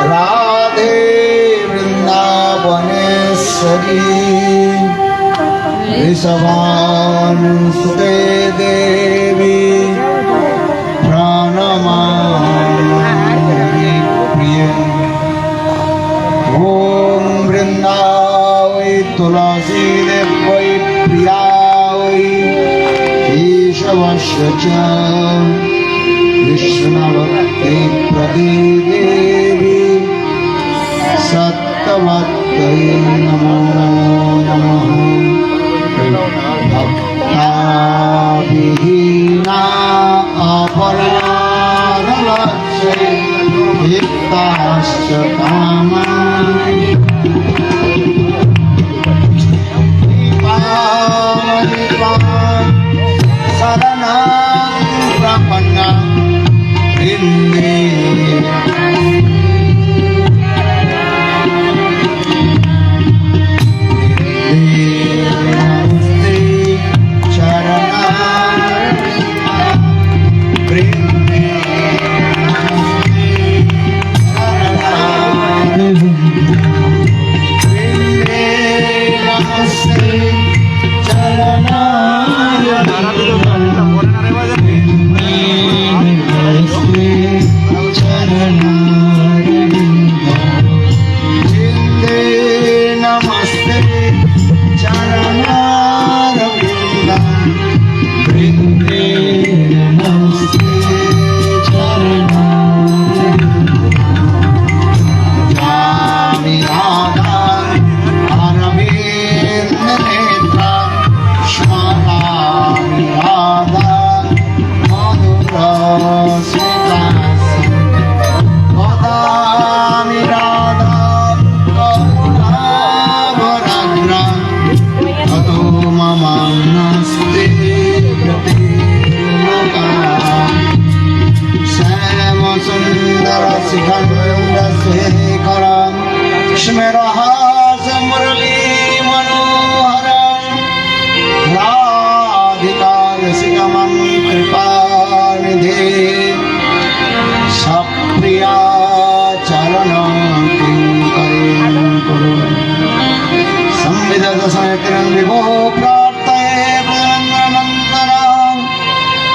राधे वृंदावनेश्वरी वृषभानुसुते देवी प्रणमामि प्रिय। ॐ वृंदावै तुलसी देवै प्रियावै केशवस्य च कृष्णभक्ति प्रदीदेवी सत्यवत्यै नमो नमः। भक्ताभिहीना अपराधलक्ष्ये हिताश्च कामाः शरणं प्रपन्ना वृन्दे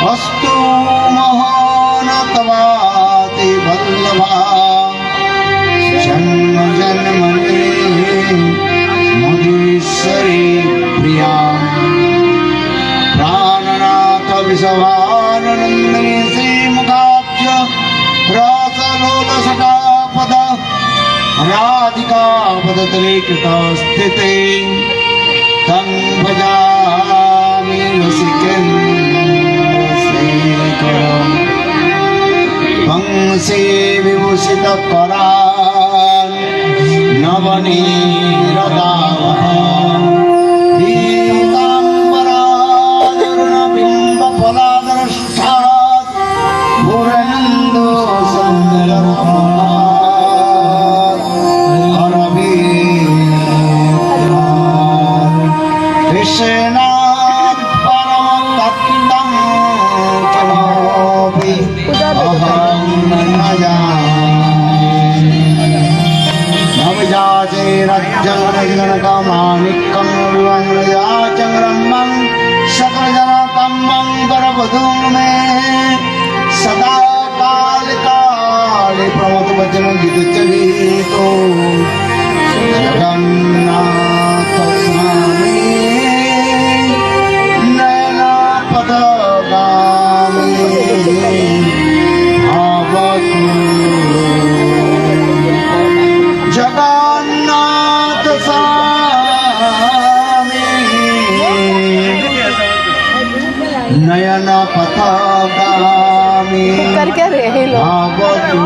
अस्तु महानतवाति वल्लभा जन्म जन्मनि मधुश्वरी प्रिया प्राणनाथ विषभानंदिनी श्रीमुखाब्ज रसलोलसटापद राधिका पदतले कृतस्थिते तं भजामि रसिकेन्द्रशेखरं वंशे विभूषितकरान् नवनीरदावहं पीताम्बरारुणबिम्बफलादर्शात् पूर्णेन्दु सुन्दरकमलात् अरविन्दात् कृष्णात् परमतत्त्वं किमपि अहं न जाने। नवजाते राज्यं विवङ्गयाचङ्ग्रमं सकलजनकम्बं करवधूं मे सदा काले काले प्रमथवचन गीतचरितो जगन्नाथ स्वामी नयनपथगामी भवतु जगन्नाथ स्वामी नयनपथगामी भवतु।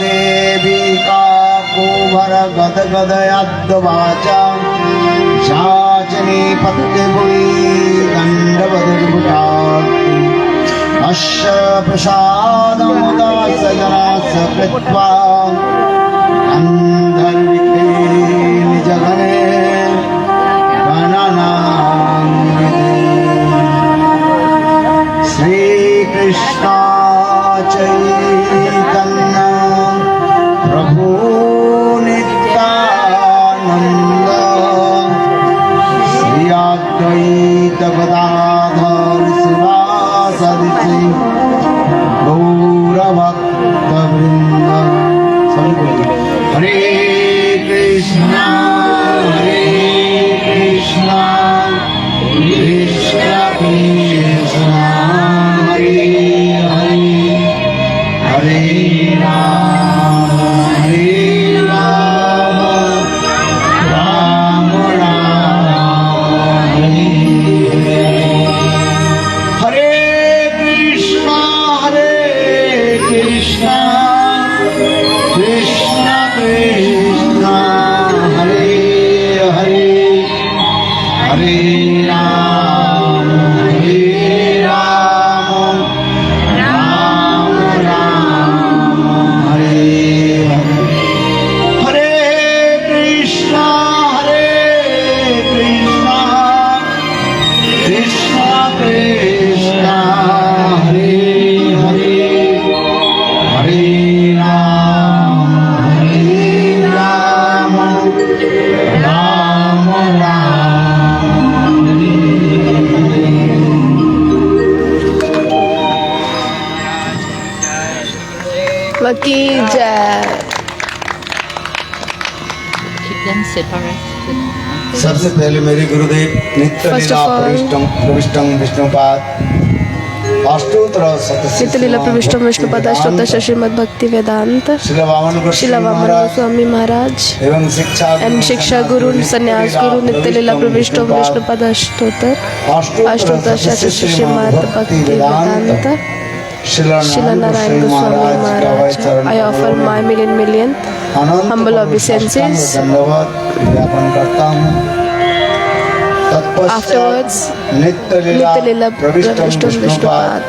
देविका कुभर गदगदयाद्वाचा चाचनी पत्तिभुई दण्डवदुर्भुटार्ति अस्य प्रसादमुदास्य जनास्य कृत्वा गन्धर्विके निजगणे गणनान्विते श्रीकृष्ण चैतन्य प्रभु नित्यानंद श्री अद्वैत गदाधर शिवासादि गौरभक्तवृंद। हरे कृष्णा कृष्ण कृष्ण हरे हरे हरे राम राम राम हरे हरे। हरे कृष्ण कृष्ण कृष्ण हरे हरे हरे राम राम राम हरे हरे। हरे कृष्ण कृष्ण कृष्ण हरे हरे हरे राम राम हरे हरे। की जय। Keep them separate. सबसे पहले मेरे गुरुदेव नित्य First Leela of all, प्रविष्टम Vishnupad अष्टोत्तर नित्य लीला प्रविष्टम विष्णुपद अष्टोत्तर श्रीमद् भक्ति वेदांत शिला वामन गोस्वामी महाराज एवं शिक्षा गुरु संन्यास गुरु नित्य लीला प्रविष्टम विष्णुपद अष्टोत्तर श्रीमद् भक्ति वेदांत Srila Narayan Goswami Maharaj, I offer my million humble obeisances. Afterwards, Nitya Lila Pravishtam Vishnupad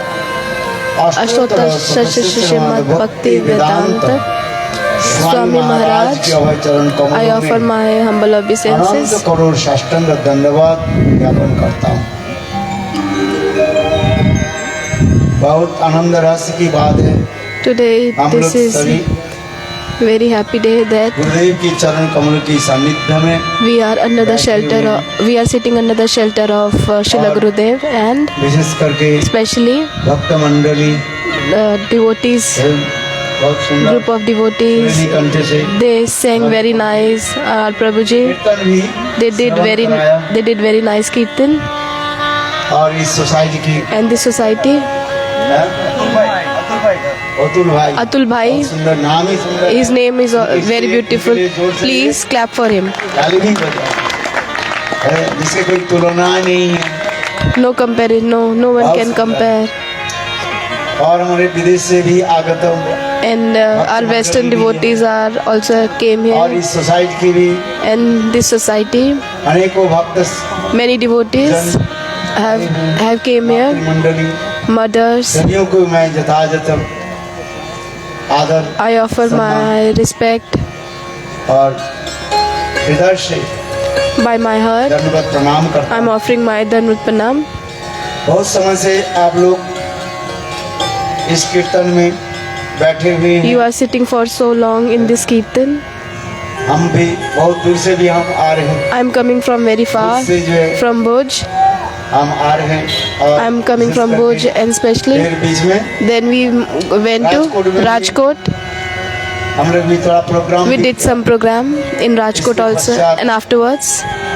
Ashtotter Shrimad Bhakti Vedanta Swami Maharaj, I offer my humble obeisances. बहुत आनंद रस की बात है। Today, this is very happy day that गुरुदेव की चरण कमल की सानिध्य में we are under the shelter of, we are sitting under the shelter of Srila Gurudev, and विशेष करके especially भक्त मंडली devotees, बहुत सुंदर group of devotees, सुरीली कंठ से they sang very nice. Prabhuji, कीर्तन भी they did very nice kirtan, और इस सोसाइटी की and this society, अतुल भाई Atul Bhai, बहुत सुंदर नाम ही सुंदर his name is very beautiful. Please clap for him. ताली भी बजाओ। जिसके कोई तुलना नहीं है। No comparison, no one can compare. और हमारे विदेश से भी आगत And our Western devotees are also came और here, इस सोसाइटी की भी and this society, अनेकों भक्त many devotees have came here, मंडली mothers. सभी को मैं यथायथ आदर I offer my respect और हृदय से by my heart. धन्यवाद प्रणाम करता I'm हूँ। offering my Dhanvat Pranam. बहुत समय से आप लोग इस कीर्तन में बैठे हुए हैं। You are sitting for so long in this kirtan. हम भी बहुत दूर से भी हम आ रहे हैं। I'm coming from very far, उससे जो है from Bhuj. हम आ रहे हैं और I'm coming विशेष from करके Bhuj, and especially फिर बीच में then we went to Rajkot. हम लोग भी थोड़ा programme We did some program in Rajkot also, and afterwards,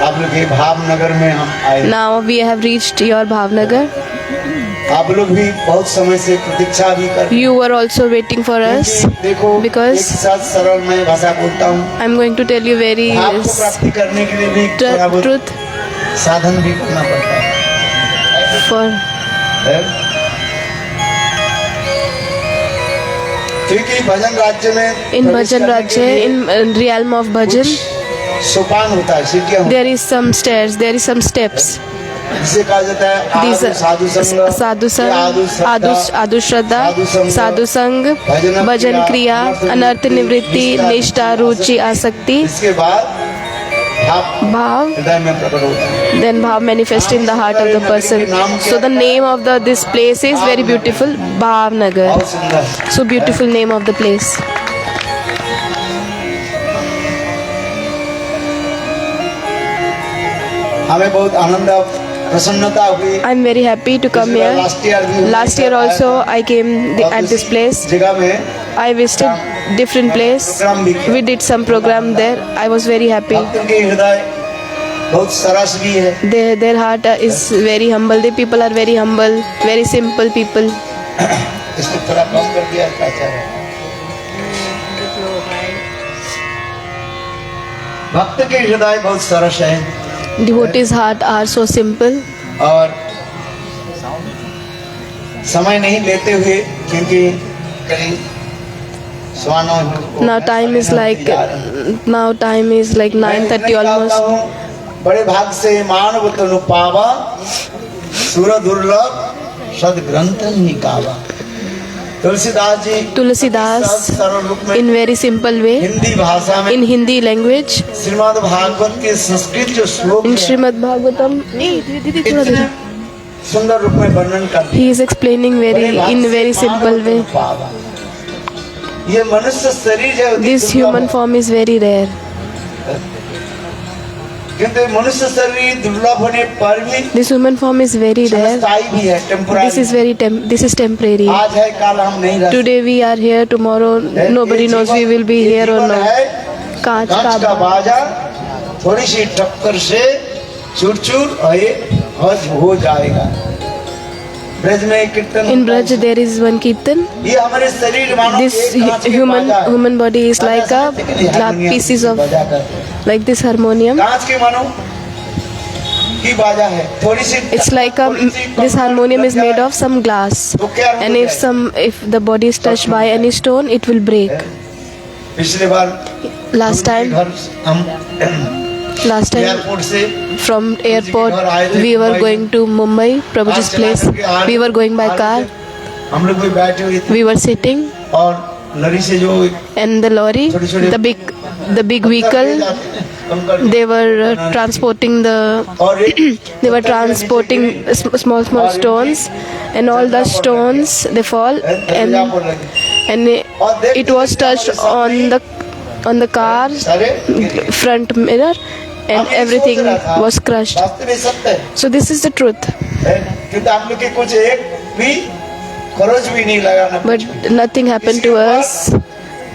आप लोग के भावनगर में हम आए। now we have reached your Bhavnagar. आप लोग भी बहुत समय से प्रतीक्षा भी कर You were also waiting for us. देखो because एक साथ सरल मैं भाषा बोलता हूँ। I'm going to tell you very भाव को प्राप्ति करने के लिए भी थोड़ा बहुत truth साधन भी करना पड़ता है। for क्योंकि भजन राज्य में in Bhajan Rajya, in realm of Bhajan, सोपान होता है, सीढ़ियाँ होती there is some stairs, there is some steps. हैं। जिसे कहा जाता है These आदु साधु संग, sadhu sang, adu shraddha, sadhu sang, bhajan kriya, anarth nivritti, nishta, ruchi, asakti. इसके बाद भाव bhav, हृदय में प्रकट होता है। then bhav manifest in the heart of the person. So the name of this place is very beautiful, Bhavnagar. बहुत सुंदर। So beautiful name of the place. हमें बहुत आनंद और प्रसन्नता हुई। I'm very happy to come here. Last year also I came at this place. जगह में I visited different place. We did some program there. I was very happy. भक्तों के हृदय बहुत सरस भी है। Their heart is very humble. The people are very humble, very simple people. इसको थोड़ा कम कर दिया अच्छा है। भक्त के हृदय बहुत सरस है Devotees' heart are so simple. और समय नहीं लेते हुए क्योंकि करीब स्वानों Now time is like 9:30 almost. बड़े भाग से मानव तनु पावा सुर दुर्लभ सद ग्रंथ निकावा। तुलसीदास जी Tulsidas, सरल रूप में in very simple way, Hindi भाषा में in Hindi language, Shrimad Bhagavat के संस्कृत जो श्लोक in हैं, Srimad Bhagavatam, इतने सुंदर रूप में वर्णन कर he is explaining in very simple way. ये मनुष्य शरीर है This human form is very rare. किंतु मनुष्य शरीर दुर्लभ होने पर भी This human form is very rare. स्थायी भी है, टेम्पोररी। This is temporary. आज है कल हम नहीं रह Today we are here, tomorrow nobody knows we will be here or not. कांच कांच का का बाजा थोड़ी सी टक्कर से चूर चूर हो जाएगा। ब्रज में कीर्तन In Braj there is one kirtan. ये हमारे शरीर मानो This एक कांच के बाजा है। human body is like a pieces of बजा कर like this harmonium. कांच के मानो की बाजा है थोड़ी सी It's like this harmonium is made of some glass, and if the body is touched by any stone, it will break. पिछले बार Last time एयरपोर्ट से from airport we were going to Mumbai, Prabhuji's place. We were going by car. हम लोग भी बैठे हुए थे We were sitting, और लड़ी से जो and the lorry, the big vehicle, they were transporting small stones, and all the stones they fall, and it was touched on the car's front mirror, and everything was crushed. वास्तव में सत्य है So this is the truth, क्योंकि हम लोग के कुछ एक भी खरोच भी नहीं लगा ना but nothing happened to us.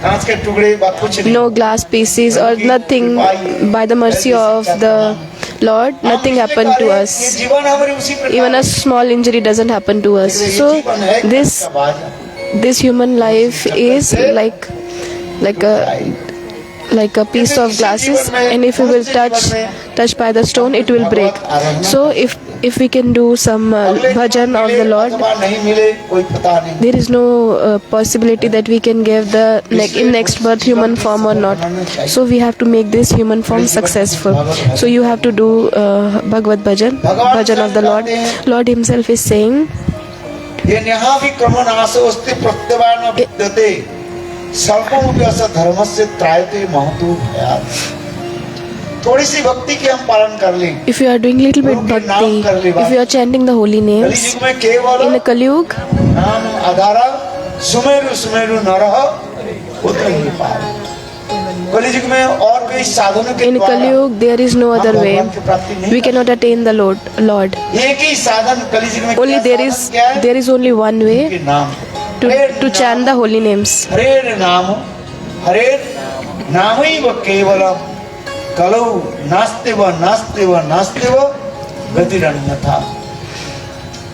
कांच के टुकड़े बा कुछ नहीं No glass pieces or nothing. By the mercy of the Lord, nothing happened to ये us. जीवन हमारे उसी प्रकार Even a small injury doesn't happen to us. ये So जीवन है this का बाजा। this human life is like a piece of glasses, and if we will touch by the stone, it will break. So if we can do some bhajan of the Lord, नहीं मिले कोई पता नहीं there is no possibility that we can give in next birth human form or not. So we have to make this human form successful. So you have to do Bhagavad bhajan of the Lord. Lord himself is saying, ये नेहा भी क्रमनाशो अस्ति प्रत्यवान विद्यते सर्वोपि धर्मस्य त्रायते महतु भयात्। थोड़ी सी भक्ति की हम पालन कर लें। if you are doing little bit bhakti, if you are chanting the holy names कलियुग में केवल in the Kali Yuga, नाम आधारा सुमेरु सुमेरु नरह उतर ही पार। कलियुग में और कोई साधनों के in Kali Yuga there is no other way. भगवान की प्राप्ति नहीं We cannot attain the Lord. एक ही साधन कलियुग में Only क्या साधन क्या है? there is only one way के नाम to chant the holy names. हरेर नाम ही व केवलम कलौ नास्ते व गतिरन्यथा।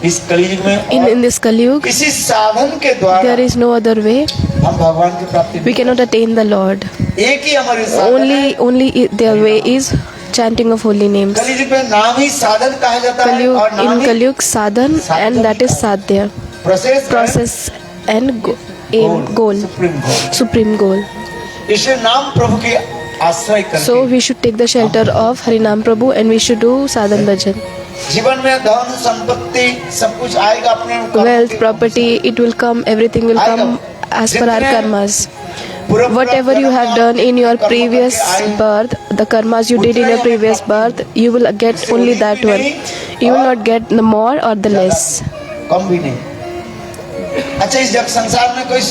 इस कलियुग में और In this Kali Yuga किसी साधन के द्वारा there is no other way. हम भगवान की प्राप्ति We cannot attain the Lord. एक ही हमारे साधन है। Only their way is chanting of holy names. कलियुग में नाम ही साधन कहा जाता है और नाम In he Kali Yuga sadhan, and that is sadhya, process and goal, supreme goal. इसे नाम प्रभु के आश्रय करके So we should take the shelter of Harinam Prabhu, and we should do sadhan bhajan. जीवन में धन संपत्ति सब कुछ आएगा अपने कर्म Wealth, के property, it will come, everything will come as per our karmas. whatever you have done in your previous birth, the karmas you did in your previous birth, you will get only that one. You will not get the more or the less. कम भी नहीं। अच्छा, इस जग संसार में कोई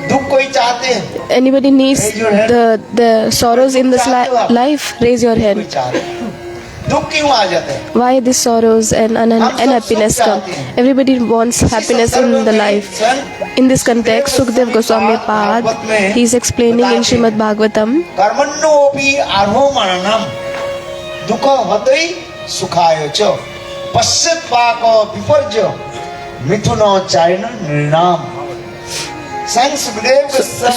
दुख कोई चाहते हैं? Anybody needs the sorrows in this life? Raise your कोई hand. चाहते हैं। दुख क्यों आ जाते हैं? Why these sorrows and unhappiness come? Everybody wants happiness in the life. In this context, Sukdev Goswami Pad, he is explaining in Srimad Bhagavatam, कर्मण्योऽपि आरोहमाणं दुःख हतै सुखाय च पश्यत् पाक विपर्य मिथुनो चारण नृणाम। संत सुखदेव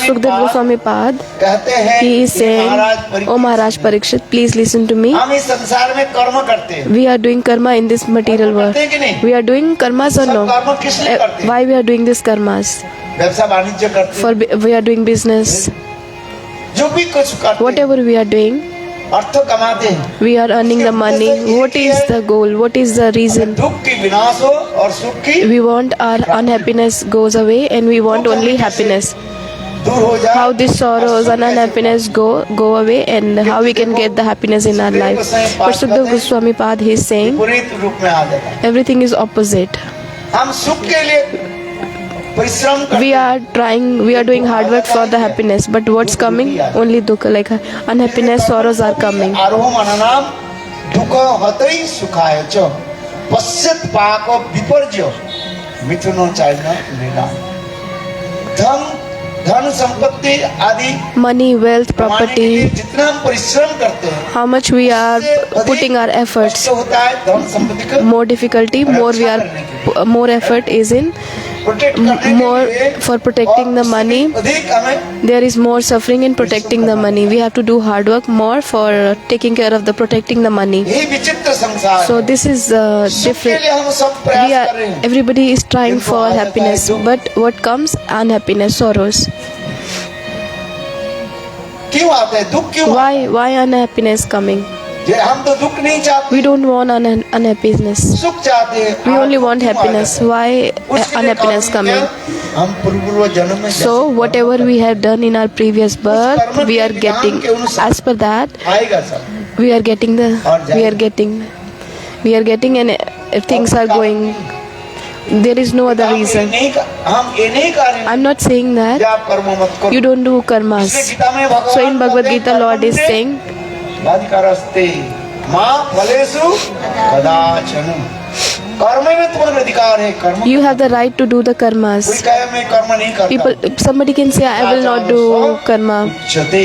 Sukdev Goswami Pad, कहते हैं he is कि saying, Maharaj "O Maharaj Parikshit, please listen to me. हम इस संसार में कर्म करते हैं। We are doing karma in this material world. करते हैं कि नहीं? We are doing karmas or सब no? कर्म किस लिए करते हैं? Why we are doing this karmas? व्यवसाय वाणिज्य करते For we are doing business. हैं। जो भी कुछ करते हैं, Whatever we are doing, अर्थ कमाते हैं। we are earning the money. What is the goal? What is the reason? दुख की विनाश हो और सुख की We want our unhappiness goes away and we want only happiness. दूर हो जाए। How these sorrows and unhappiness go away and how we can get the happiness in our life. But Sukdev Goswami Pad, he is saying, विपरीत रूप में आ जाता है। everything is opposite. हम सुख के लिए परिश्रम करते We are doing hard work for the happiness, but what's coming? Only dukkha, like unhappiness, sorrows are coming. आरोहमाणं दुःख हतै सुखाय च पश्यत् पाक विपर्य मिथुनो चारण नृणाम। धन संपत्ति आदि Money, wealth, कमाने के लिए property, जितना हम परिश्रम करते हैं, how much we are putting our efforts. कष्ट होता है धन संपत्ति का More difficulty, more effort is in protect करने के more लिए for protecting the और money. अधिक हमें There is more suffering in protecting the money. We have to do hard work more for taking care of the protecting the money. यही विचित्र संसार So है। this is सुख के different. लिए हम सब प्रयास We कर रहे are, हैं, everybody is trying for happiness, but what comes? Unhappiness, sorrows. क्यों आता है दुख क्यों? Why unhappiness coming? ये हम तो दुख नहीं चाहते, We don't want unhappiness. सुख चाहते हैं। We only want क्यों आ happiness. जाता है? Why उसके लिए unhappiness कारण coming? क्या? हम पूर्व जन्म में So whatever we have done in our previous birth, we are getting. As per that, आएगा सब। we are getting and if things are going, there is no other reason. हम ये नहीं कर रहे हैं I'm not saying कि that आप कर्म मत करो। you don't do इसलिए karmas. गीता में भगवान So in Bhagavad कहते हैं, Gita, Lord is कर्मण्ये saying, अधिकारस्ते मां फलेषु कदाचन। कर्म में तुम्हारा अधिकार है। कर्म you have the right to do the कोई karmas. कहे मैं कर्म नहीं करता। Somebody can say, I will not do karma. उच्यते।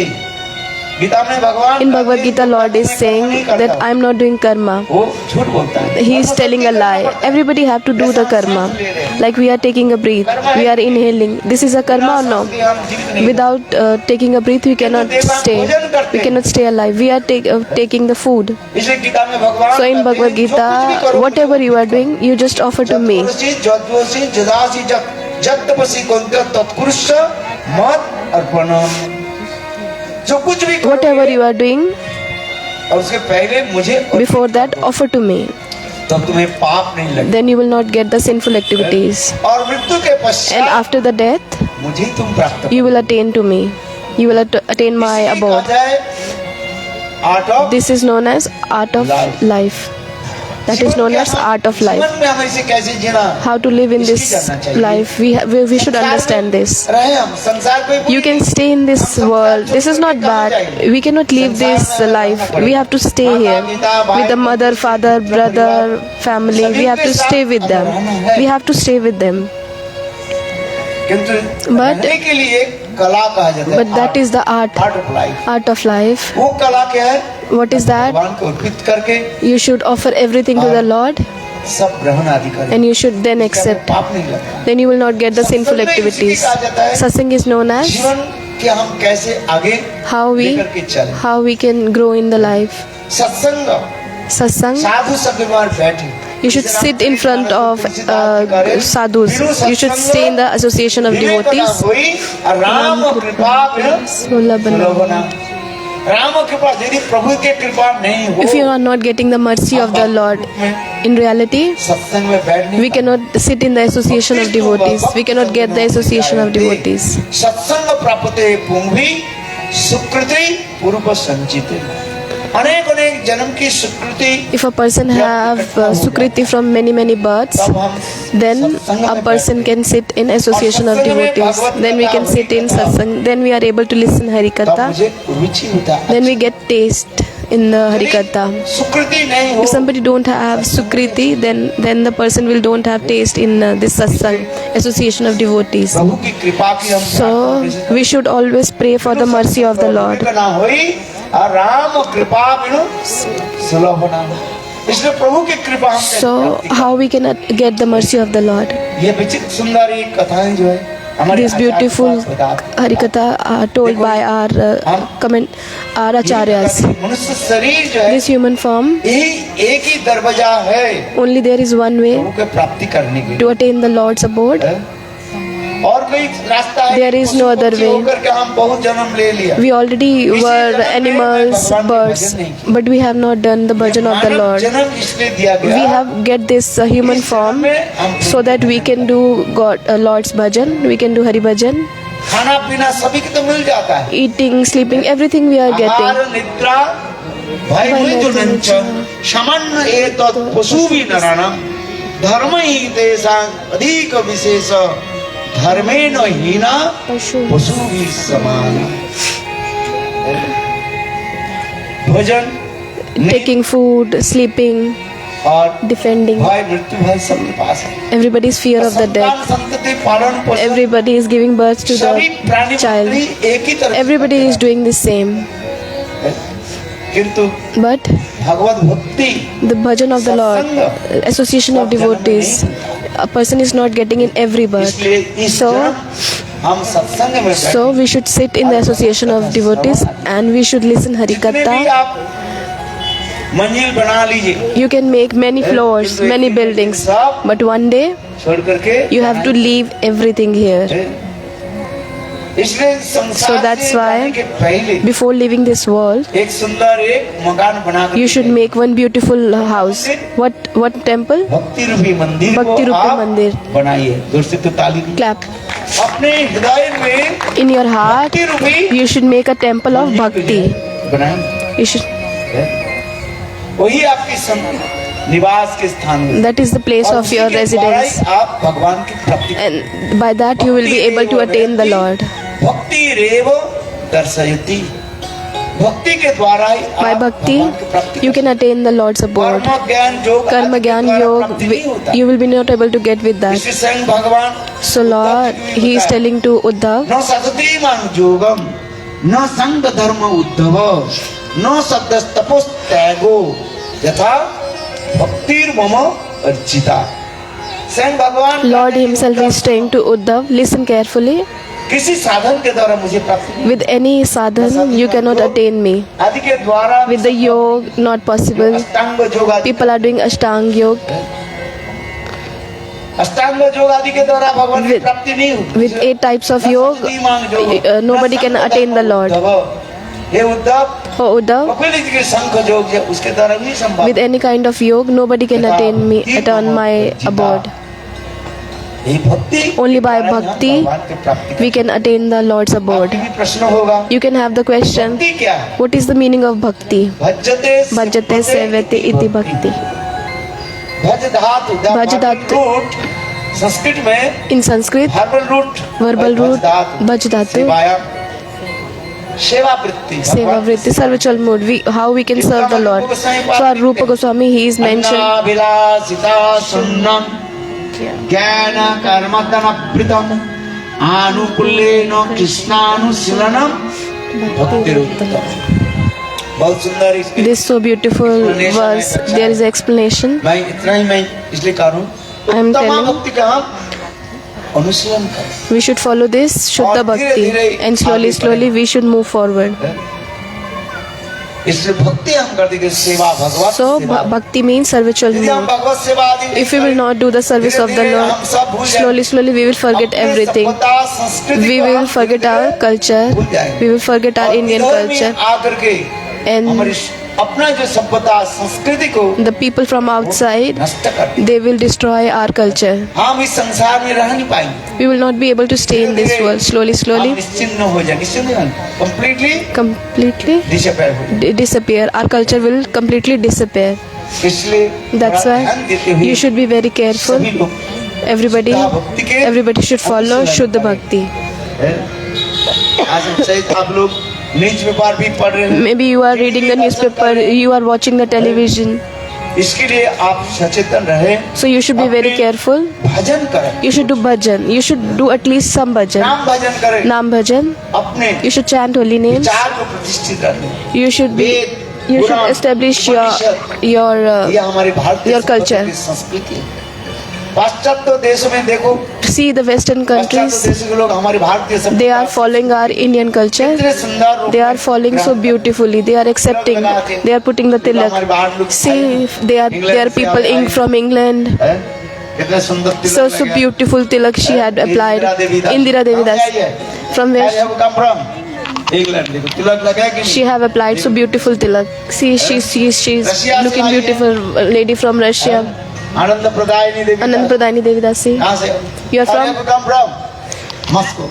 गीता में भगवान In Bhagavad Gita, Lord is saying that I am not doing karma. वो झूठ बोलता है। He is telling a lie. Everybody have to do the karma. Like we are taking a breath, we are inhaling. This is a karma or no? हम जीवित नहीं। Without taking a breath, we cannot stay. We cannot stay alive. We are taking the food. इसलिए गीता में भगवान So in Bhagavad Gita, whatever you are doing, you just offer to me. जद्वसी जदासी जत्तपसी कुंत तत्कुरुष मत अर्पणम। जो कुछ भी Whatever you are doing, और उसके पहले मुझे before that, offer to me. तब तुम्हें पाप नहीं लगेगा। Then you will not get the sinful activities. और मृत्यु के And पश्चात after the death, मुझे तुम प्राप्त you will attain to me. You will attain my abode. Art of This is known as art of life. That is known as art of life. जीवन में हमें इसे कैसे जीना How to live in this life. We should understand this. रहे हम संसार को You can stay in this world. This is not bad. We cannot leave this life. We have to stay here with the mother, father, brother, family. We have to stay with them. We have to stay with them. किंतु But- रहने के लिए कला कहा जाता है। But that is the art. Art of life. Art of life. वो कला क्या है? What is that? भगवान को अर्पित करके You should offer everything to the Lord सब ग्रहण आदि करें। and you should then इससे हमें accept. पाप नहीं लगता। Then you will not get the sinful activities. Satsang is known as जीवन के हम कैसे आगे how लेकर के चले। we can grow in the life. सत्संग Satsang, साधु सब बीमार बैठे। you should sit in front of sadhus. You should stay in the association of devotees. Ram कृपा Sulabhana. राम कृपा यदि प्रभु की कृपा नहीं हो, If you are not getting the mercy of the Lord, in reality, सत्संग में बैठ नहीं we cannot sit in the association of devotees. We cannot get the association of devotees. सत्संग प्राप्ते पुंभी सुकृति पूर्व संचित। अनेक अनेक जन्म की सुकृति If a person have sukriti from many births, तब हम then सत्संग a में person can sit in association of devotees. Then we can sit in satsang. Then we are able to listen तब Harikatha. मुझे रुचि होता है। Then we get taste in the Harikatha. सुकृति नहीं हो, If somebody don't have sukriti, then the person will don't have taste in this satsang, association of devotees. प्रभु की कृपा की हम So we should always pray for the mercy of the Lord. ना होई और राम कृपा बिनु सुलभ ना हो। इसलिए प्रभु की कृपा हम कैसे So प्राप्त how we can get the mercy of the Lord? करें? ये विचित्र सुंदर ये कथाएं जो है हमारे This आचार्य beautiful पास बताते हैं। Harikatha are told by our acharyas. मनुष्य शरीर जो है This human form, यही एक ही दरवाजा है only there is one way प्रभु के प्राप्ति करने के to attain the Lord's abode. लिए। और कोई रास्ता है? There is no other पशु way. होकर के हम बहुत जन्म ले लिया। We already were animals, birds, but we have not done the bhajan of the Manav Lord. जन्म इसलिए दिया गया। We have get this human form so that we can do Lord's bhajan. We can do Hari bhajan. खाना पीना सभी को तो मिल जाता है। Eating, sleeping, everything we are getting. आहार निद्रा भय मृत्युनंच शमन एतत् पशुभिः नराणां धर्म ही तेषां अधिक विशेष धर्मेण हीना पशुभिः समाना। भोजन Taking food, sleeping, और defending. भय मृत्यु भय सबके पास है। Everybody's fear of the death. संतान संतति पालन पोषण Everybody is giving birth to सभी the प्राणी child. मंडली एक ही तरह Everybody is doing the same. किंतु But भगवत भक्ति the bhajan of the Lord, association of devotees, a person is not getting in every birth. इसलिए इस So, जन्म हम सत्संग में बैठे। so we should sit in the association of devotees and we should listen जितने भी Harikatha. आप मंजिल बना लीजिए You can make many floors, many buildings, but one day छोड़ करके you have to leave everything here. इसलिए So संसार that's से जाने why के पहले before leaving this world, एक सुंदर एक मकान बना you should make one beautiful house. What temple? भक्ति रूपी मंदिर भक्ति को रूपी आप मंदिर। बनाइए। दूर से तो ताली दी। Clap. अपने हृदय में In your heart, भक्ति रूपी you should make a temple of bhakti. बनाए। You should. वही आपकी निवास के स्थान में। That is the place और of उसी your के द्वारा ही residence, आप भगवान की प्राप्ति and by that you will be able to attain the Lord. भक्ति रेव दर्शयति। भक्ति के द्वारा ही By आप bhakti, भगवान की प्राप्ति you can attain the Lord's abode. कर्म ज्ञान योग Karma आदि के Gyan द्वारा Yog, प्राप्ति नहीं होता। you will be not able to get with that. इसलिए स्वयं भगवान So Lord, He is telling to Uddhav, न सतति मान योगम न संग धर्म उद्धव न सद्दस तपोस त्यागो यथा भक्तिर मम अर्जिता। स्वयं भगवान Lord Himself is saying to Uddhav, listen carefully. किसी साधन के द्वारा मुझे प्राप्ति नहीं। With any sadhan, you cannot attain me. आदि के द्वारा With the yoga, not possible. अष्टांग योग आदि People are doing Ashtanga Yoga. अष्टांग योग आदि के द्वारा भगवान की With- प्राप्ति नहीं होती। With 8 types of yoga, nobody can attain the Lord. Hey Uddhav Oh Uddhav, Kapil ji के शंख योग है उसके द्वारा नहीं संभव। with any kind of yoga, nobody can attain me, attain my abode. ये भक्ति Only by के द्वारा हम bhakti, भगवान की प्राप्ति we can attain the Lord's करते हैं। abode. आपके भी प्रश्न होगा You can have the question, भक्ति क्या है? what is the meaning of bhakti? भजते Bhajate sevate iti bhakti. भज धातु भज धातु। रूट संस्कृत में In Sanskrit, verbal root verbal root, भज धातु, सेवायाम सेवा वृत्ति seva vritti, sarvachal mood. How we can serve the Lord? So our Rupa Goswami, he is mentioned. अन्नाभिलाषिता Sunnam ज्ञान कर्मदन प्रीतम आनुकूल्येन कृष्णानुशीलनम भक्तिरुत्तम। बहुत सुंदर इसके This so beautiful verse. There is explanation. मैं इतना ही मैं इसलिए कह रहा हूँ I am उत्तम telling- भक्ति का हम अनुशीलन करें। We should follow this Shuddha Bhakti, and slowly we should move forward. इसलिए भक्ति हम करते कि सेवा भगवत So सेवा। bhakti means servitual यदि हम mode. भगवत सेवा आदि नहीं If we will करें, not do the service of the धीरे-धीरे हम Lord, सब भूल slowly, जाएंगे। slowly we will forget अपने everything. सभ्यता, संस्कृति We को will हम forget धीरे-धीरे our culture. भूल जाएंगे। We will forget our और Indian इधर में culture. आकर के And हमारी अपना जो सभ्यता संस्कृति को the people from outside, नष्ट कर, they will destroy our culture. हम इस संसार में रह नहीं पाएंगे। We will not be able to stay in this world. Slowly, हम slowly, निश्चिन्न हो जाए, निश्चिन्न कंप्लीटली completely डिसअपीयर हो जाए। disappear. Our culture will completely disappear. इसलिए That's बड़ा why ध्यान देते हुए you should be very careful. सभी लोग Everybody should follow Shuddha Bhakti. आज हम शायद आप लोग न्यूज पेपर भी पढ़ रहे हैं, Maybe you are reading the newspaper, you are watching the television. इसके लिए आप सचेतन रहे। So you should be very careful. भजन करें, You should do bhajan. You should do at least some bhajan. नाम भजन करें, Naam bhajan. अपने You should chant holy names. विचार को प्रतिष्ठित रखें। You should be. You should establish your ये हमारी भारतीय your culture. की संस्कृति है। पाश्चात्य देशों में देखो, See the Western पाश्चात्य countries. देशों के लोग हमारी भारतीय They सभ्यता are following our Indian culture. कितने सुंदर रूप They are में following so beautifully. They are accepting. They are putting the हमारे tilak. बाहर लोग See, they are people in from England. हैं? कितने सुंदर तिलक So लगा है। beautiful tilak she had applied. Indira Devi Das. From Where where have you come from? England। देखो तिलक लगा है कि she have applied so beautiful tilak. See, she's looking beautiful. Lady from Russia. Anand प्रदायिनी Devi Anand Pradhani Devi Dasi. कहाँ से? You are Where from? have you come from? Moscow.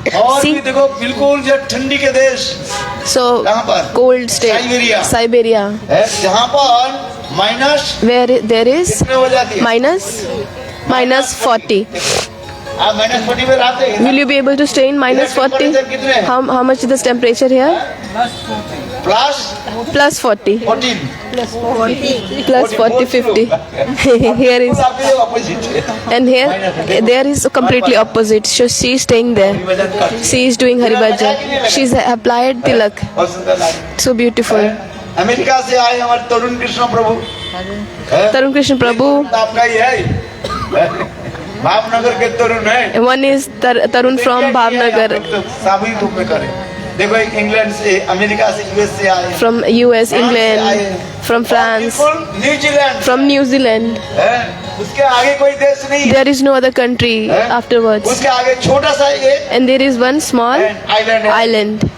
देखो और See? भी देखो बिल्कुल जो ठंडी के देश So कहाँ पर? cold state. Siberia। Siberia. है जहाँ पर माइनस Where there is कितने हो जाती है? minus 40. आप माइनस 40 में रहते हैं Will you be able to stay in minus 40? Temperature कितने हैं? How much is the temperature here? Plus Plus 40. 14 Plus 40, 50. Here is, आपके ऑपोजिट है। and here, there is completely opposite. So she is staying there. भजन करते हैं। She is doing Hari Bhajan. She's applied tilak. बहुत सुंदर लगा। So beautiful. America से आए हमारे तरुण कृष्ण प्रभु है? Tarun Krishna Prabhu. आपका ही है भावनगर के तरुण है। One is Tarun from Bhavnagar. सभी रूप में करें। देखो इंग्लैंड से, अमेरिका से, यूएस से आए, From US, England, from France, बिल्कुल न्यूजीलैंड from New Zealand. है। उसके आगे कोई देश नहीं है। There is no other country afterwards. उसके आगे छोटा सा एक And there is one small island है, island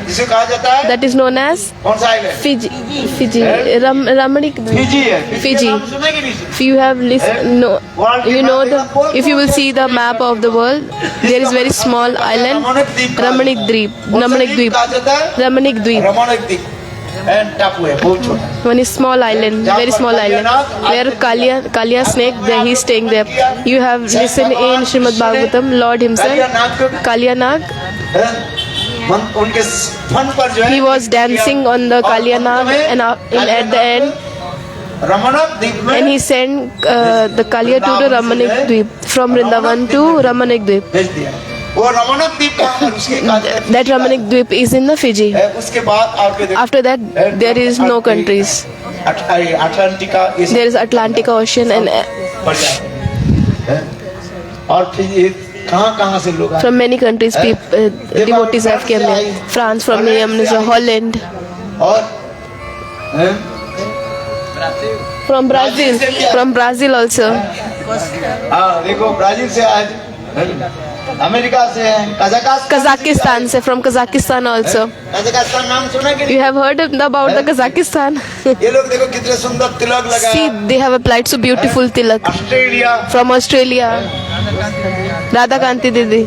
जिसे कहा जाता है that is known as कौन सा आइलैंड? Fiji. Ramanik. फिजी है। Fiji. नाम सुने कि नहीं सुने? If you have listened, no, you know if you will see the map of the world, there is very small island, Ramanik Dweep. Ramanik कौन सा Dweep. कहा जाता है? Ramanik Dweep. रमणीक द्वीप एंड टापू है, बहुत छोटा। One is small island, very small island, where Kalia snake, there he is staying there. You have listened in Srimad Bhagavatam, Lord himself, Kalia Nag, उनके फन पर जो है he was dancing on the Kalia Nag, and at the end, Ramanak द्वीप में and he sent the Kalia to the Ramanik Dweep, from Vrindavan to Ramanik Dweep. भेज दिया। वो रमणक द्वीप कहाँ पर? उसके That Ramanik Dweep is in the Fiji. है। उसके बाद आपके देखो After that, there is no countries. Atlantica ये सब There is Atlantic Ocean, and बढ़ जाते हैं। और फिर ये कहाँ से लोग आए? from many countries, people, devotees have come here. France, from Holland, और हैं? from Brazil also. हाँ देखो ब्राजील से आए, अमेरिका से हैं, Kazakhstan, से from Kazakhstan also. कजाकिस्तान नाम सुना कि नहीं? You have heard about the Kazakhstan? ये लोग देखो कितने सुंदर तिलक See, लगाया। they have applied so beautiful tilak. Australia From Australia, Radha Kanti Didi.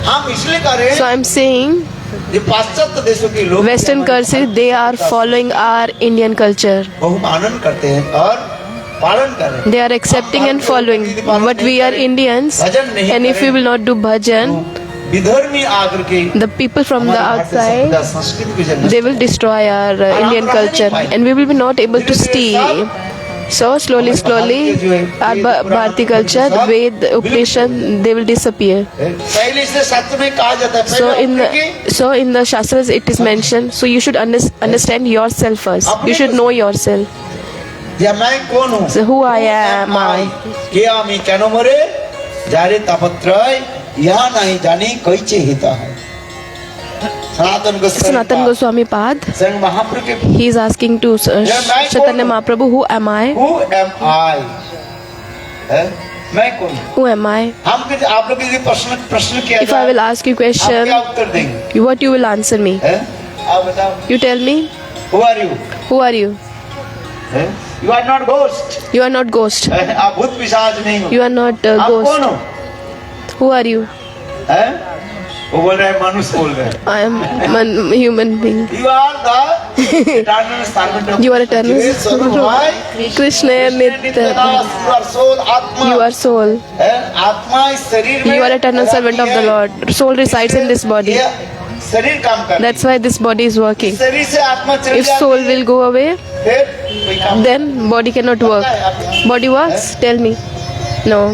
हम इसलिए कर रहे So हैं, I'm saying, ये पाश्चात्य देशों के लोग Western countries, they are following our Indian culture. बहुत आनंद करते हैं और पालन कर रहे हैं। They are accepting and following. But we are Indians, and if we will not do bhajan, विधर्मी आकर के the people from the outside, संस्कृति को जन्म they will destroy our Indian culture, and we will be not able to stay. So slowly, our Bharati culture, Ved, Upanishad, they will disappear. पहले से शास्त्र में कहा जाता है So in the Shastras it is mentioned. So you should understand yourself first. You should know yourself. যে मैं कौन हूँ? So who I am I? কে আমি কেন মরে যারে তাপত্রয় ইহা নাই জানি কইছে হিতা হয়। सनातन Sanatan Goswami Pad. स्वयं महाप्रभु के He is asking to Chaitanya Mahaprabhu, who am I? Who am I? है? मैं कौन हूँ? Who am I? हम आप लोग यदि प्रश्न किया If I will ask you आप क्या question, उत्तर देंगे? what you will answer me? है? आप बताओ. You tell me, Who are you? who are you? है? You are not ghost. You are not ghost. है? आप भूत पिशाच नहीं हो. You are not आप कौन ghost. हो? Who are you? है? वो बोल रहे हैं मनुष्य बोल रहे हैं. I am a human being. You are the eternal servant of You are eternal. Yes, so why? Krishna Nitya. Nityadas, you are soul, Atma. You are soul. है? आत्मा इस शरीर में You are eternal servant of the Lord. Soul resides in this body. ये शरीर काम करता है. That's why this body is working. शरीर से आत्मा चली If जाती soul है, will go away, फिर कोई काम then body cannot work. Body works? Tell me. No.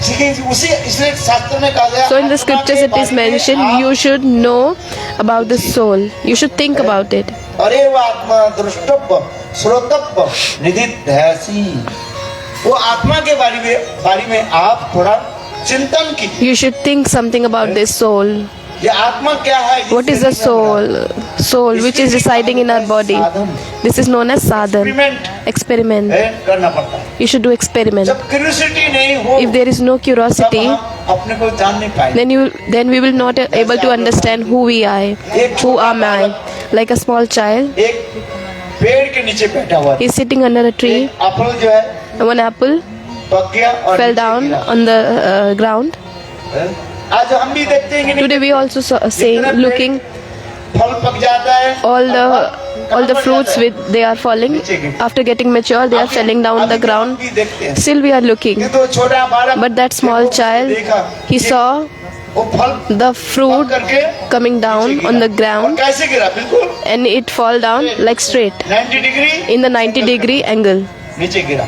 उसी इसलिए शास्त्र में कहा गया. So in the scriptures it is mentioned, you should know about the soul. You should think about it. अरे वो आत्मा दृष्टव्य श्रोतव्य निधिध्यासी. वो आत्मा के बारे में आप थोड़ा चिंतन कीजिए. You should think something about this soul. ये आत्मा क्या है? What is the soul? Soul which is residing in our body. This is known as sadhan. Experiment. करना पड़ता है. You should do experiment. जब क्यूरियोसिटी नहीं हो, If there is no तब curiosity, हम अपने को जान नहीं पाएंगे. then we will not able to understand who we are. Who am I? Like a small child, एक पेड़ के नीचे बैठा हुआ he is sitting under a tree. Apple जो है One apple पक गया और fell नीचे down गिरा. on the ground. आज हम भी देखते हैं कि Today we also saying, looking फल पक जाता है. all the fruits with they are falling after getting mature, they are falling down the ground. भी देखते हैं. Still we are looking. कि तो छोटा बालक But that small child, he saw वो फल the पक fruit करके coming down on the और ground कैसे गिरा? बिल्कुल and it fall down like straight 90 degree in the 90-degree angle. नीचे गिरा.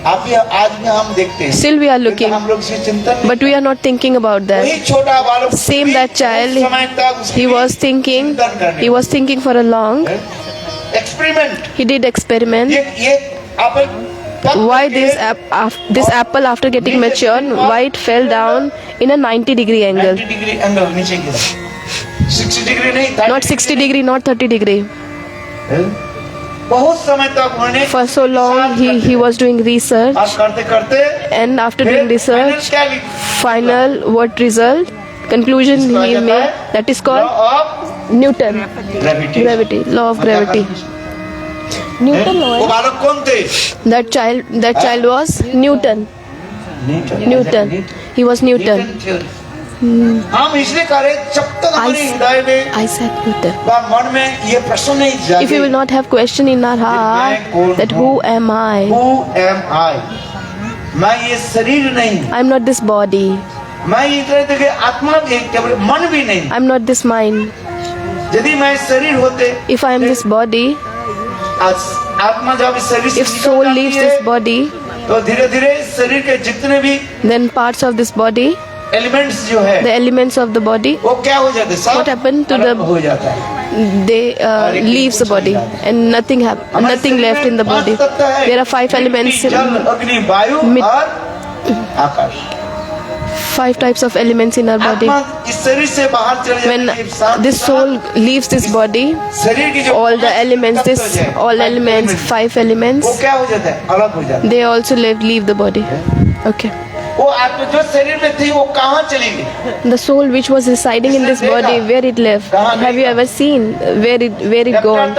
आप भी आज भी हम देखते हैं. Still we are लेकिन looking, हम लोग इसे चिंतन नहीं. but we are not thinking about that. वही छोटा बालक Same that child, उस समय तक उसकी he was thinking, चिंतन करने. he was thinking for a long. Experiment. He did experiment. ये Apple Why this apple after getting mature, why it fell down in a 90-degree angle? 90 degree angle नीचे गिरा. 60 degree नहीं, 30 Not 60 degree, not 30 degree. बहुत समय तक उन्होंने For so long he was doing research, और करते करते and after doing research, final what result? Conclusion he made, that is called Newton. Gravity, law of gravity. Newton law. वो बालक कौन थे? That child was Newton. Newton. He was Newton. हम इसलिए कह रहे जब तक हमारे हृदय में Isaac Newton. व मन में ये प्रश्न नहीं If we जागे. will not have question in our heart that who am I? Who am I? मैं ये शरीर नहीं. I'm not this body. मैं इधर देखिए आत्मा भी केवल मन भी नहीं. I'm not this mind. यदि मैं शरीर होते, If I am this body, आत्मा जब इस शरीर से if निकल soul जाती leaves है, this body, तो धीरे धीरे शरीर के जितने भी then parts of this body, elements जो है the elements of the body, वो क्या हो जाते हैं? सब What happened to अलग the- हो जाता है. they leaves the body and nothing हमारे nothing शरीर left में in the 5 body. तत्व है. There are 5 elements, मिट्टी, जल, अग्नि, वायु मिट- और आकाश. 5 types of elements in our body. आत्मा इस शरीर से बाहर चले जाती When है, शांत this शांत soul leaves this body, शरीर की जो all the 5 elements, तत्व this है, all 5 elements, elements, 5 elements, वो क्या हो जाता है? अलग हो जाता है. they also leave the body. Okay. वो आत्मा जो शरीर में थी वो कहाँ चली गई? The soul which was residing in this body, where it left? Have you ever seen where it gone?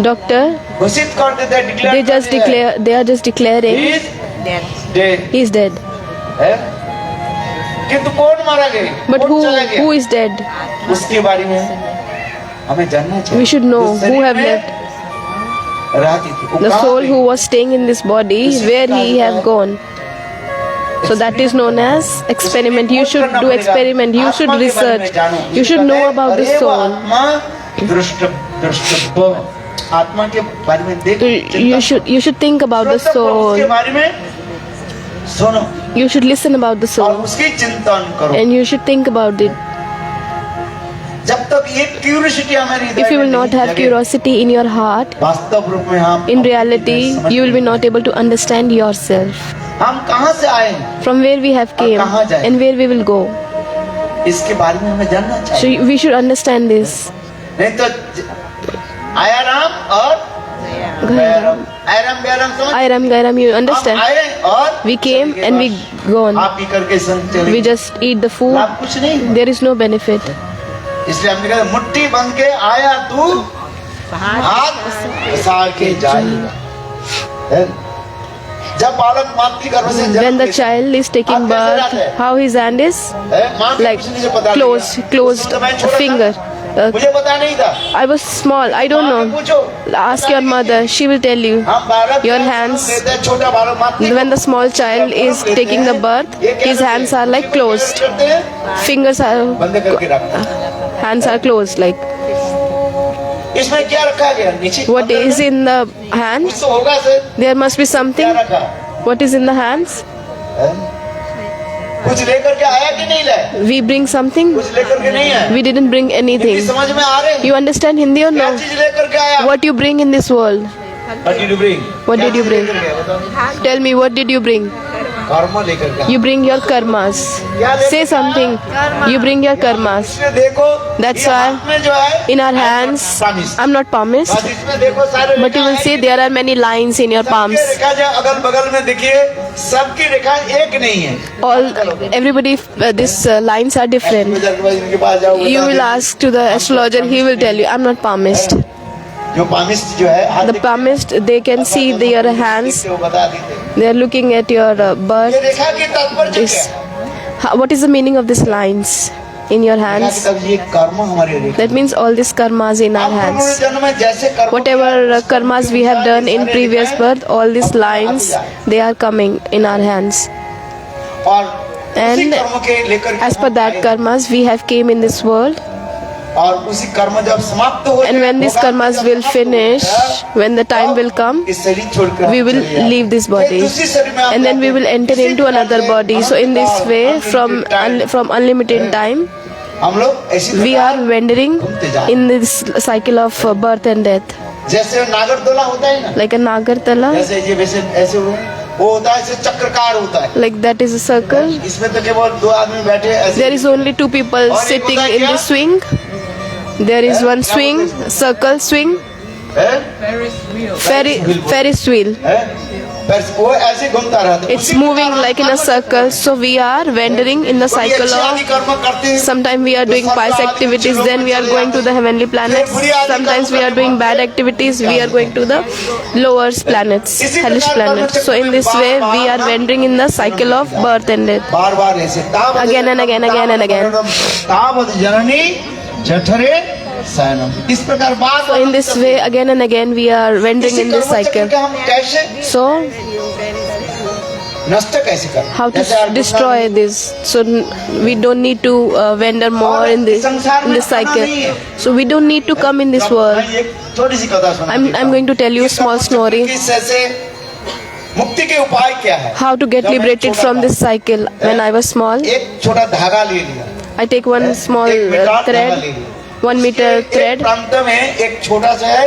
Doctor, घोषित कर देते हैं, declare they कर just देते हैं. declare, they are just declaring He is dead. he is dead. है? किंतु कौन मारा गया? But कौन चला who गया? is dead? उसके बारे में हमें जानना चाहिए. We should know जो who शरीर have में left. रहती थी, वो The कहाँ soul गई? who was staying in this body, where he have gone. So that is known as experiment. You should do experiment. You should research. You should know about the soul. आत्मा के बारे में देख. So you should think about the उसके soul. बारे में सुनो You should listen about the और soul, उसकी चिंतन करो. and you should think about it. जब तक ये क्यूरियोसिटी हमारी If you will not have curiosity in your heart, वास्तव रूप में हम in reality, you will be not able to understand yourself. हम कहाँ से आए? From where we have came कहाँ जाएं? and where we will go. इसके बारे में हमें जानना So चाहिए। we should understand this. नहीं तो आया राम और बैरम, आयरम बैरम समझ। Iram Gairam, you हम understand? आए और We came चले गए and we बस। gone. आप ही करके संग चले We गए। just eat the food. लाभ कुछ नहीं। There is no benefit. इसलिए हमने कहा मुट्ठी बन के आया तू हाथ पसार के जाएगा। है? जब बालक माँ की गर्भ से When जन्म the लेता child is taking आप कैसे birth, जाते हैं? how his hand is है? माँ के like कुछ नहीं पता closed, लगा। closed उस समय छोटा था, finger. मुझे पता नहीं था। I was small. I don't माँ से know. पूछो। Ask your mother. She will tell you. हम बालक Your जब hands- जन्म लेते हैं, छोटा बालक मातृ When the small child is taking the birth, his hands are like closed. Fingers are, बंद करके रखते hands are closed. Like हैं। इसमें क्या रखा गया नीचे? what is in the कुछ hands? तो होगा सर। There must be क्या something. रखा? What is in the hands? है? कुछ लेकर के आया कि नहीं लाया? We bring something. कुछ लेकर के नहीं आया। We didn't bring Hindi anything. समझ में आ रहे हैं? You understand Hindi or क्या no? चीज लेकर के आया? What you bring in this world? What did you bring? What क्या did you चीज bring? लेकर के आया? बताओ। Tell me, what did you bring? कर्म लेकर के आया। You bring your karmas. Say something. You bring your karmas. इसमें देखो That's ये why हाथ में जो है In our hands, promise। I'm not palmist, बस इसमें देखो सारे but you रेखा will है see कि there are many lines in your सबकी palms. रेखा जो अगल बगल में देखिए सबकी रेखा एक नहीं है। Everybody, these lines are different. इनके पास जाओ You बता will देंगे। ask to the astrologer, he will tell you, I'm not palmist. जो पामिस्ट जो है हाथ The palmist, they can see their hands, देखते हो, बता देते। they are looking at your ये birth. रेखा की तात्पर्य क्या This, है? what is the meaning of these lines in your रेखा की hands? तात्पर्य ये कर्म हमारे रेखा। That means all these karmas in our आप पूर्व hands. जन्म में जैसे कर्म Whatever karmas we have done in previous birth, all these lines, they are coming in our hands. और उसी And कर्म के लेकर के as per हम that आए। karmas, we have came in this world. और उसी कर्म जब समाप्त हो And when these karmas will finish, when the time will come, इस शरीर छोड़कर we will चले जाएं। leave this body. फिर दूसरी शरीर में आप And then we जाते will हैं। enter इसी into प्रकार another से body. So in this Anant way, unlimited time, from unlimited time, हम लोग ऐसी we प्रकार are wandering घूमते जाते हैं। in this cycle of birth and death. जैसे नागरदोला होता है ना, Like a Nagartala, जैसे ये वैसे ऐसे वो होता है, ऐसे चक्रकार होता है। like that is a circle. इसमें तो केवल दो आदमी बैठे ऐसे। There is only two people और एक sitting होता है in क्या? the swing. There is one swing, circle swing, है? Ferris wheel. है? बस वो ऐसे घूमता रहता है। It's moving like in a circle. So we are wandering in the बड़ी cycle अच्छी आदि of. कर्म करते हैं। Sometimes we are doing pious activities, then we are going to the heavenly planets. Sometimes we are doing bad activities, we are going to the lower planets, hellish planets. So in this way, we are wandering in the cycle of birth and death. बार बार ऐसे Again and again, again and again. तावत जननी जठरे शयनम। इस प्रकार बार So in this way, again and again, we are wandering in this cycle. हम कैसे So नष्ट कैसे कर? how to destroy this? So we don't need to wander more in this cycle. So we don't need to come in this world. एक छोटी सी कथा सुना। I'm going to tell you a small story. मुक्ति के उपाय क्या है? How to get liberated from this cycle. When I was small, एक छोटा धागा ले लिया। I take one small एक मीटर धागा ले thread, लिया। 1 meter एक thread. प्रांत में एक छोटा सा है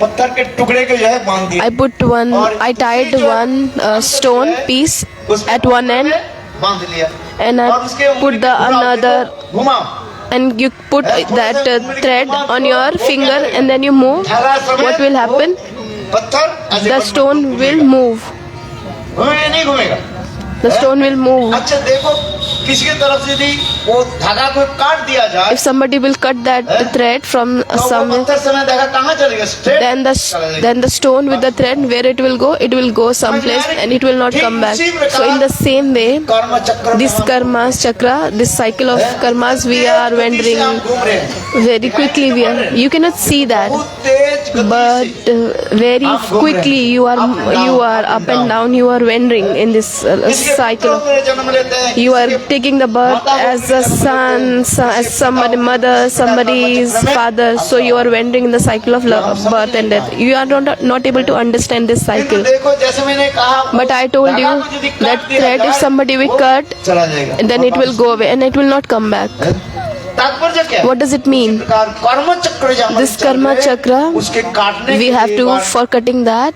पत्थर के टुकड़े के जो है बांध दिया। I put one, I tied one stone piece at one end, बांध लिया and I और उसके put the another, घुमाओ। and you put that thread on your finger, and then you move. What will happen? पत्थर ऐसे The बंद- stone will move. घूमेगा नहीं घूमेगा? The stone will move. अच्छा देखो किसी की तरफ से यदि वो धागा को काट दिया जाए If somebody will cut that thread from तो वो somewhere, पत्थर समय धागा कहाँ चलेगा? Straight then the stone with the thread, where it will go someplace, and it will not come back. So in the same way, कर्म चक्र में this हम karmas chakra, this cycle of karmas, we Tej are गति से wandering हम घूम रहे हैं। very quickly. You cannot see that, बहुत तेज गति but से very quickly you are up and down. You are wandering in this इसके cycle. पुत्रों में जन्म लेते हैं। You are taking the birth as a son, as somebody mother, somebody's father. So you are wandering in the cycle of birth and death. You are not able to understand this किंतु cycle. देखो जैसे मैंने कहा But I told you धागा को यदि काट that दिया thread, if जाए, somebody will वो cut, चला जाएगा then it will go away and it will not come back. तात्पर्य क्या है? What does it mean? प्रकार कर्म चक्र जहाँ This चल karma रहे हैं, chakra, उसके काटने We के have लिए to, bar for cutting that,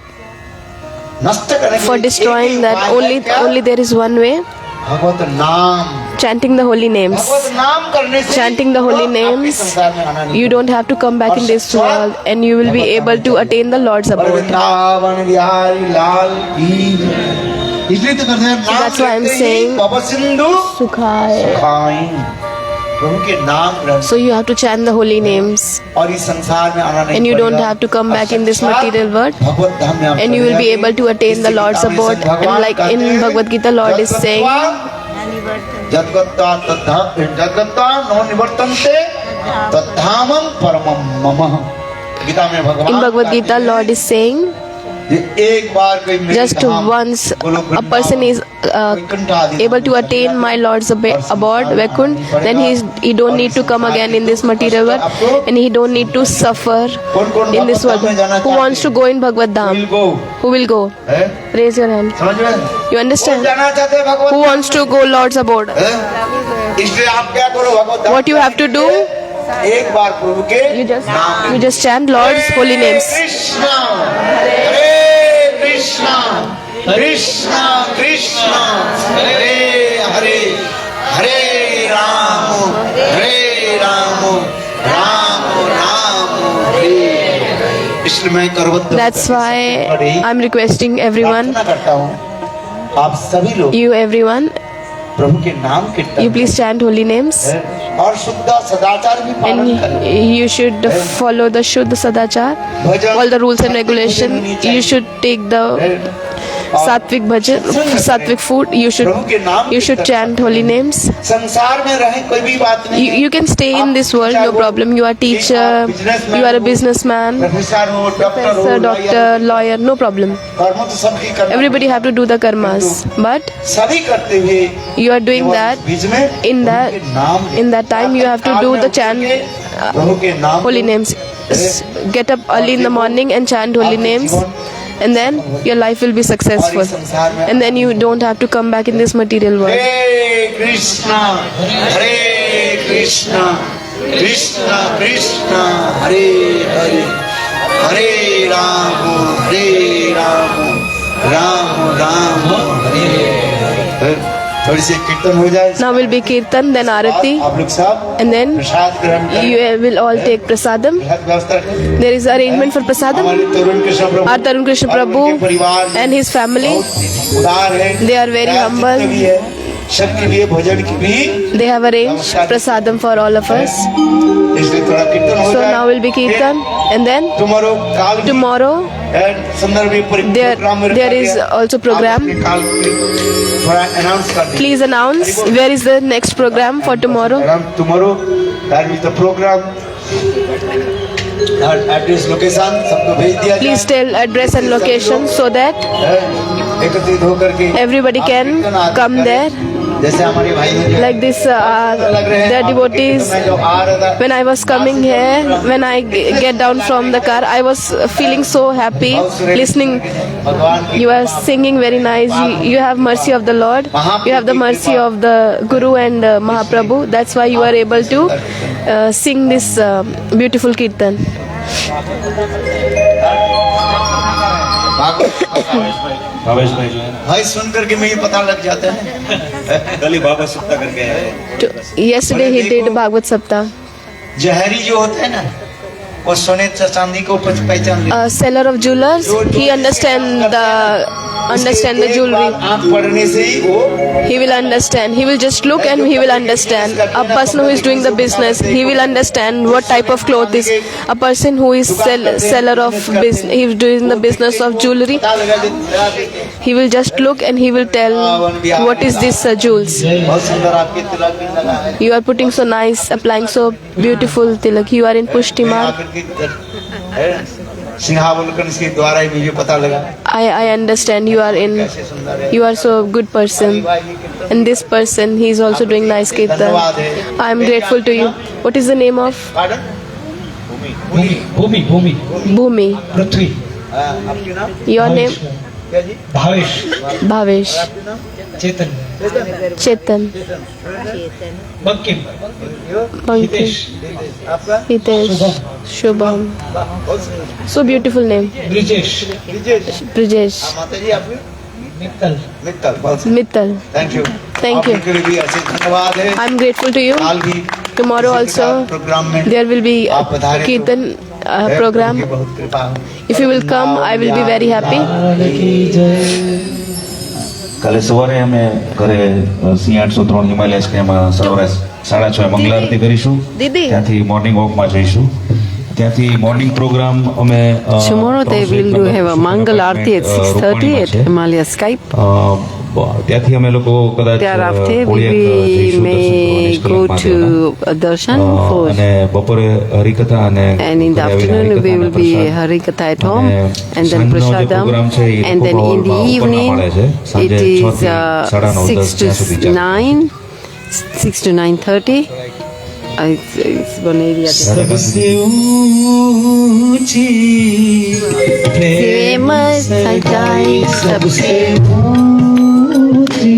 नष्ट करने के for लिए एक ही destroying that, उपाय है क्या? only there is one way. भगवत नाम chanting the holy names. भगवत नाम करने से Chanting the holy आपके names, संसार में आना नहीं you don't have to come back in this world, and you will be able to attain the Lord's और abode. वृंदावन बिहारी लाल की इसलिए तो करते हैं नाम that's why I'm लेते ही saying- बाबा सिंधु Sukhaya. खाई प्रभु के नाम ग्रहण So you have to chant the holy names, और इस संसार में आना नहीं and you don't पड़ेगा। have to come back in this और material world, भगवत धाम में आप and you will be चले able to attain the इसी Lord's किताब में abode. से भगवान And like कहते in हैं, Bhagavad Gita, Lord is saying, जगत्ता जगत्ता नो निवर्तन्ते तद्धामं परमं मम। गीता में भगवान in Bhagavad Gita, Lord is saying, कि एक बार कोई मेरे just Dham, once Golok a person is Vaikuntha आदि able to attain my Lord's abode, Vaikunt, then he don't need to come again in this material world, and he don't need to suffer in this world. Who wants to go in Bhagavad will Dham? go Who will go? है Raise your hand. समझ में You कौन understand? जाना चाहते हैं भगवत Who wants to go Lord's abode? है? इसलिए आप क्या करो भगवत धाम What you have to do? एक बार प्रभु के You just chant Lord's holy names. Krishna हरे कृष्णा कृष्णा कृष्णा हरे हरे हरे राम राम राम हरे। इसलिए मैं करवत That's why I'm requesting everyone, प्रार्थना करता हूँ आप सभी लोग you everyone, प्रभु के नाम कीर्तन you please chant holy names, करें और शुद्ध सदाचार भी पालन and करें। you should follow the Shuddha Sadachar, all the rules and regulations. You should take the Satvik bhajan, Satvik food. You should chant holy names. संसार में रहे कोई भी बात नहीं You can stay in this world, no problem. You are a teacher, you are a businessman, professor हो doctor हो professor, doctor, lawyer, no problem. कर्म तो सबकी करना Everybody have to do the karmas, but सभी करते हुए you are doing that. बीच में In that, प्रभु के नाम in that time, you have to do the chant प्रभु के नाम holy names. Get up early in the morning and chant holy names, and then your life will be successful. And then you don't have to come back in this material world. हरे कृष्णा कृष्णा कृष्णा कृष्णा हरे हरे हरे राम राम राम हरे हरे। थोड़ी सी कीर्तन हो जाए Now will be kirtan, then arati, आप लोग सब and then प्रसाद ग्रहण करें you will all take prasadam. व्यवस्था करें। There is arrangement for prasadam. हमारे तरुण कृष्ण प्रभु Our Tarun Krishna और Prabhu उनके परिवार and his family, बहुत उदार है they are very प्रयास humble. जितने भी है, सबके लिए भोजन की भी they have arranged prasadam for all of us. इसलिए थोड़ा कीर्तन हो So जाए। now will be kirtan, and then tomorrow काल भी tomorrow है, संदर्भ भी प्रोग्राम में there रखा is गया। also program. आप अपने काल को थोड़ा अनाउंस कर दीजिए। Please announce where is the next program for tomorrow. tomorrow that is the program address location सबको भेज दिया Please tell address and location so that जाए। एकत्रित होकर के everybody आप can कीर्तन आदि come करें। there. जैसे हमारे भाई हैं जो Like this, लग रहे हैं, the आप devotees. कीर्तन में जो आ रहा था, When I was coming here, when I get down from the car, I was feeling so happy listening. भगवान की You are singing very nice. You have mercy of the Lord. You have the mercy of the Guru and Mahaprabhu. That's why you are able to sing this beautiful kirtan. Bhavesh भाई जो है भाई सुन करके मुझे पता लग जाता है। कल ही बाबा सुप्ता करके आए Yesterday he did Bhagavad Sapta. जहरी जो होता है ना वो सोने चांदी को पहचान ले। A seller of jewelers, he understand the jewelry. आंख पढ़ने से ही वो He will understand. He will just look and he will understand. A person who is doing the business, he will understand what type of cloth is. A person who is seller of business, he is doing the business of jewelry. पता लगा देते He will just look and he will tell what is this jewels. बहुत सुंदर आपके तिलक भी लगा है। You are putting so nice, applying so beautiful tilak. You are in Pushtimar. आकर के सिंहावलोकन के द्वारा ही मुझे पता लगा I understand you are in. कैसे सुंदर है। You are so good person. And this person, he is also doing nice kirtan. I am grateful to you. What is the name of? Pardon? Bhumi Bhumi Bhumi. पृथ्वी आपके नाम Your name? क्या जी? Bhavesh Bhavesh. चेतन Chetan. Bankim Pankaj. Hitesh आपका Hitesh. Shubham. बहुत सुंदर। So beautiful name. Brijesh Vijay ji. Brijesh. माता जी आपके मित्तल मित्तल बहुत सुंदर। Mittal. Thank you Thank you. आपके लिए भी ऐसे धन्यवाद है। I'm grateful to you. काल भी Tomorrow इसी प्रकार also प्रोग्राम में there will be आप पधारे तो Kirtan है, program. प्रभु की बहुत कृपा है। If you will come, I will be very happy. કાલે સવારે અમે ઘરે સિંહ 803 હિમાલય સ્કેમાં સવારે 6:30 મંગલા આરતી કરીશું. દીદી. ત્યાંથી મોર્નિંગ વોકમાં જઈશું. ત્યાંથી મોર્નિંગ પ્રોગ્રામ અમે Tomorrow they will do have a Mangal Aarti at 6:30 at Himalaya Skype. ત્યાંથી અમે લોકો કદાચ Thereafter we કોળિયાક જઈશું may દર્શન કરવા, go નિષ્કલંક to મહાદેવના. Darshan for, અને બપોરે હરિકથા અને and in the ઘરે આવીને afternoon we હરિકથા will અને be Prasad. Harikatha at home, અને and then સાંજનો જે Prasadam, પ્રોગ્રામ છે એ and then in the ઉપરના evening પાડે છે. it સાંજે is 6 થી 9:30 6 to ત્યાં સુધી ચાલે. 9, 6 to 9:30. It's one area. सबसे ऊंची Famous सच्चाई सबसे ऊंची